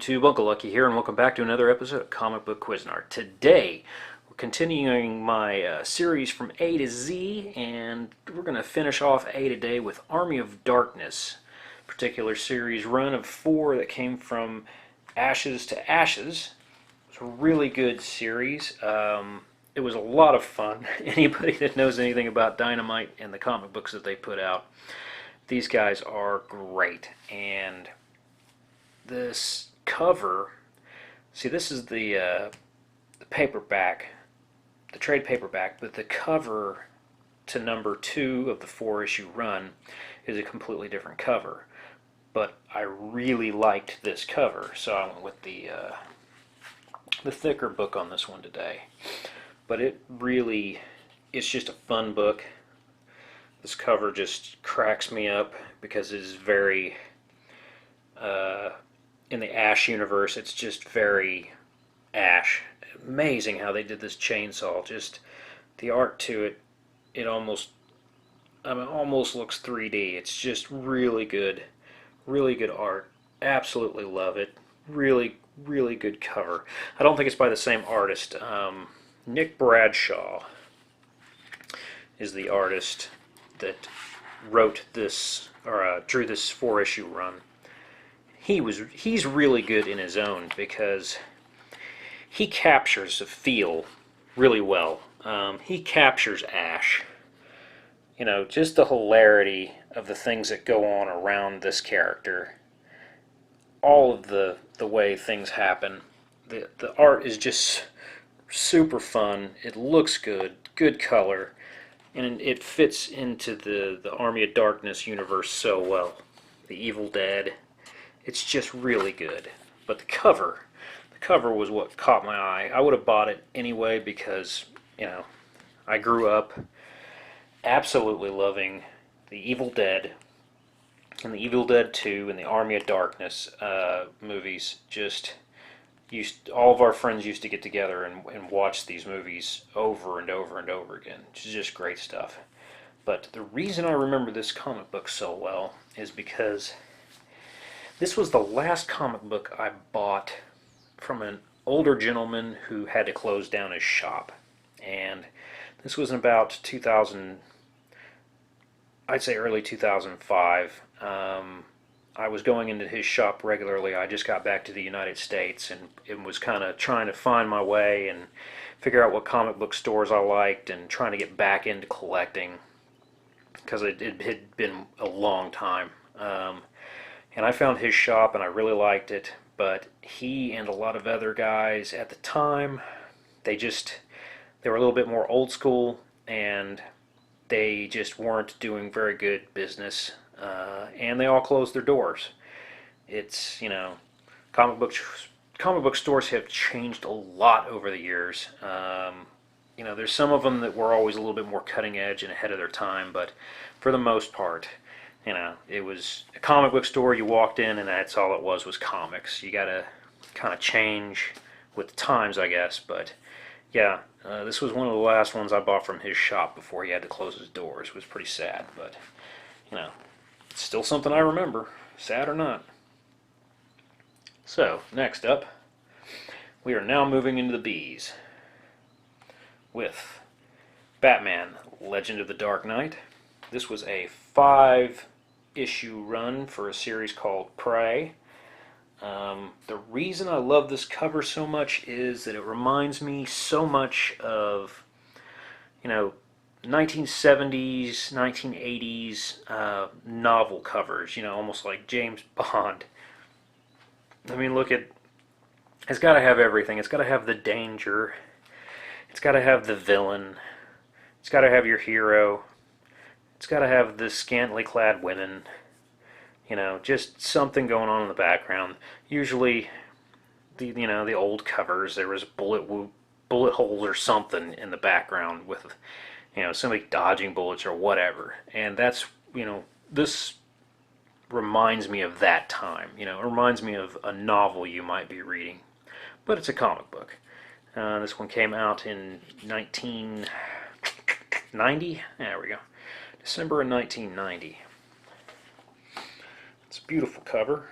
YouTube? Uncle Lucky here, and welcome back to another episode of Comic Book Quiznard. Today, we're continuing my series from A to Z, and we're going to finish off A today with Army of Darkness, particular series run of 4 that came from Ashes to Ashes. It's a really good series. It was a lot of fun. Anybody that knows anything about Dynamite and the comic books that they put out, these guys are great. And this cover, see, this is the paperback, the trade paperback, but the cover to number 2 of the 4-issue run is a completely different cover. But I really liked this cover, so I went with the thicker book on this one today. But it's just a fun book. This cover just cracks me up because it is very, in the Ash universe, it's just very Ash. Amazing how they did this chainsaw. Just the art to it, it almost looks 3D. It's just really good art. Absolutely love it. Really good cover. I don't think it's by the same artist. Nick Bradshaw is the artist that wrote this, or drew this 4-issue run. He's really good in his own because he captures the feel really well. He captures Ash. You know, just the hilarity of the things that go on around this character. All of the way things happen. The art is just super fun. It looks good color, and it fits into the Army of Darkness universe so well. The Evil Dead. It's just really good. But the cover was what caught my eye. I would have bought it anyway because, you know, I grew up absolutely loving the Evil Dead and the Evil Dead 2 and the Army of Darkness movies. All of our friends used to get together and watch these movies over and over and over again. It's just great stuff. But the reason I remember this comic book so well is because this was the last comic book I bought from an older gentleman who had to close down his shop. And this was in about 2000, I'd say early 2005. I was going into his shop regularly. I just got back to the United States and was kind of trying to find my way and figure out what comic book stores I liked and trying to get back into collecting because it had been a long time. And I found his shop and I really liked it, but he and a lot of other guys at the time, they were a little bit more old school and they just weren't doing very good business. And they all closed their doors. It's, you know, comic book stores have changed a lot over the years. You know, there's some of them that were always a little bit more cutting edge and ahead of their time, but for the most part, you know, it was a comic book store. You walked in and that's all it was comics. You gotta kind of change with the times, I guess, but yeah, this was one of the last ones I bought from his shop before he had to close his doors. It was pretty sad, but, you know, it's still something I remember, sad or not. So, next up, we are now moving into the B's with Batman, Legend of the Dark Knight. This was a 5-issue run for a series called Prey. The reason I love this cover so much is that it reminds me so much of, you know, 1970s, 1980s novel covers, you know, almost like James Bond. I mean, look at, it's got to have everything. It's got to have the danger. It's got to have the villain. It's got to have your hero. It's got to have the scantily clad women. You know, just something going on in the background. Usually, the old covers, there was bullet holes or something in the background with, you know, somebody dodging bullets or whatever. And that's, you know, this reminds me of that time. You know, it reminds me of a novel you might be reading. But it's a comic book. This one came out in 1990. There we go. December of 1990. It's a beautiful cover.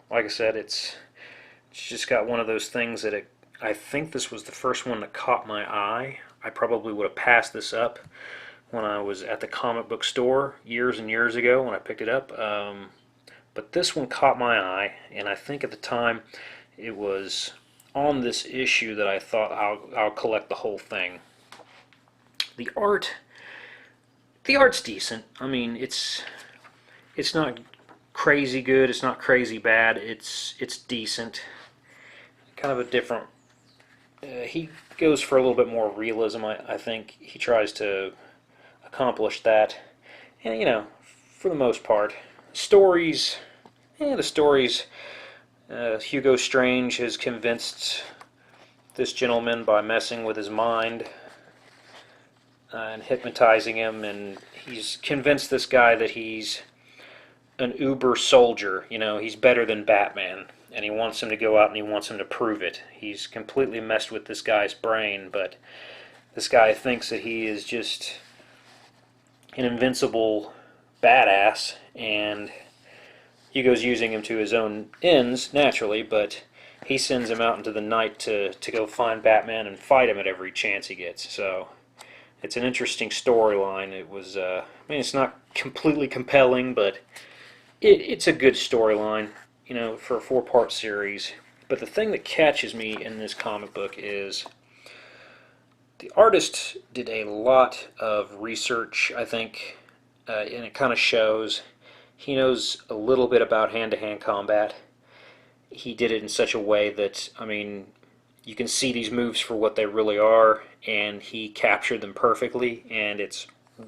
Like I said, it's It's just got one of those things that I think this was the first one that caught my eye. I probably would have passed this up when I was at the comic book store years and years ago when I picked it up. But this one caught my eye, and I think at the time it was on this issue that I thought I'll collect the whole thing. The art's decent. I mean, it's not crazy good. It's not crazy bad. It's decent. Kind of a different. He goes for a little bit more realism. I think he tries to accomplish that, and you know, for the most part, stories. The stories. Hugo Strange has convinced this gentleman by messing with his mind and hypnotizing him, and he's convinced this guy that he's an uber soldier. You know, he's better than Batman, and he wants him to go out and he wants him to prove it. He's completely messed with this guy's brain, but this guy thinks that he is just an invincible badass, and Hugo's using him to his own ends, naturally, but he sends him out into the night to go find Batman and fight him at every chance he gets. So it's an interesting storyline. It was, I mean, it's not completely compelling, but it's a good storyline, you know, for a 4-part series. But the thing that catches me in this comic book is the artist did a lot of research, I think, and it kind of shows. He knows a little bit about hand-to-hand combat. He did it in such a way that, I mean, you can see these moves for what they really are, and he captured them perfectly, and it's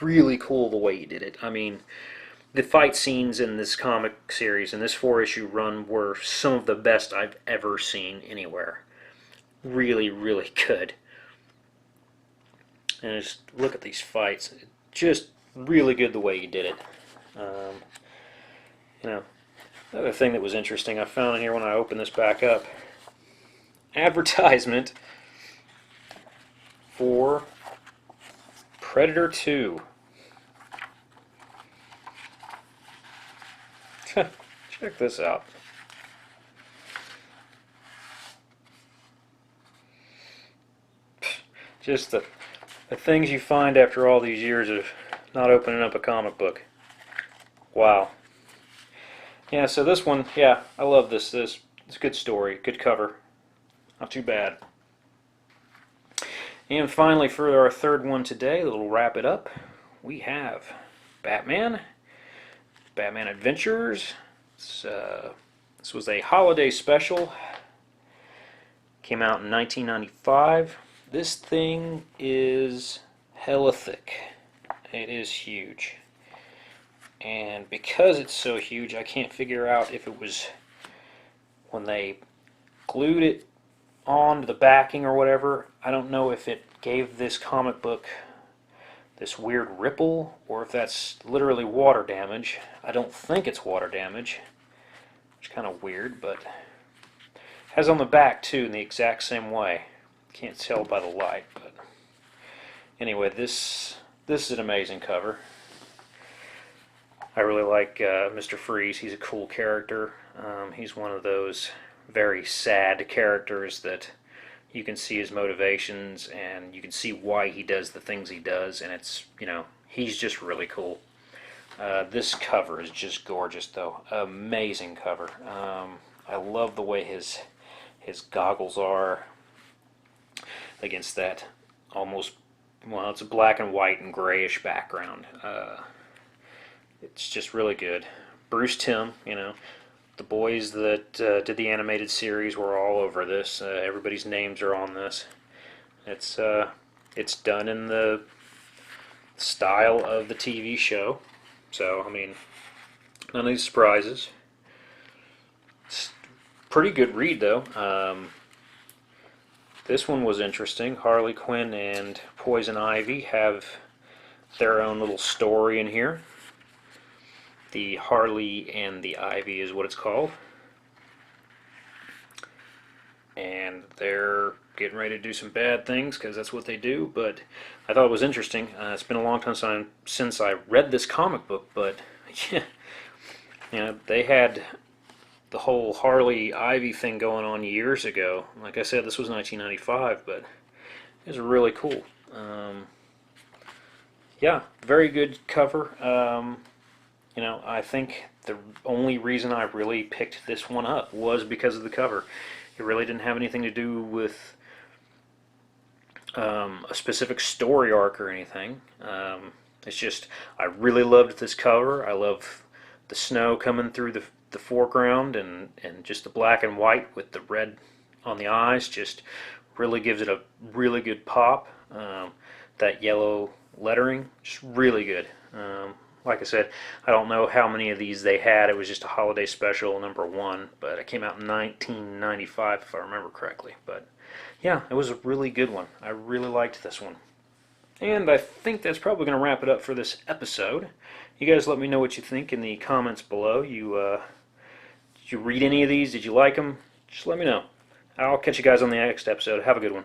really cool the way he did it. I mean, the fight scenes in this comic series, in this 4-issue run, were some of the best I've ever seen anywhere. Really, really good. And just look at these fights. Just really good the way he did it. You know, another thing that was interesting I found in here when I opened this back up. Advertisement for Predator 2. Check this out. Just the things you find after all these years of not opening up a comic book. Wow. Yeah, so this one, yeah, I love this. It's a good story, good cover. Not too bad. And finally, for our third one today, we'll wrap it up. We have Batman Adventures. This was a holiday special. Came out in 1995. This thing is hella thick. It is huge. And because it's so huge, I can't figure out if it was when they glued it onto the backing or whatever. I don't know if it gave this comic book this weird ripple or if that's literally water damage. I don't think it's water damage, which is kind of weird, but it has on the back too in the exact same way. Can't tell by the light, but anyway, this is an amazing cover. I really like Mr. Freeze. He's a cool character. He's one of those very sad characters that you can see his motivations and you can see why he does the things he does, and it's, you know, he's just really cool. This cover is just gorgeous though. Amazing cover. I love the way his goggles are against that almost, well, it's a black and white and grayish background. It's just really good. Bruce Timm, you know, the boys that did the animated series were all over this. Everybody's names are on this. It's done in the style of the TV show. So, I mean, none of these surprises. It's a pretty good read, though. This one was interesting. Harley Quinn and Poison Ivy have their own little story in here. The Harley and the Ivy is what it's called. And they're getting ready to do some bad things because that's what they do, but I thought it was interesting. It's been a long time since I read this comic book, but yeah, you know, they had the whole Harley Ivy thing going on years ago. Like I said, this was 1995, but it was really cool. Yeah, very good cover. I think the only reason I really picked this one up was because of the cover. It really didn't have anything to do with a specific story arc or anything. It's just, I really loved this cover. I love the snow coming through the foreground, and just the black and white with the red on the eyes just really gives it a really good pop. That yellow lettering, just really good. Like I said, I don't know how many of these they had. It was just a holiday special, #1, but it came out in 1995 if I remember correctly. But yeah, it was a really good one. I really liked this one. And I think that's probably going to wrap it up for this episode. You guys let me know what you think in the comments below. Did you read any of these? Did you like them? Just let me know. I'll catch you guys on the next episode. Have a good one.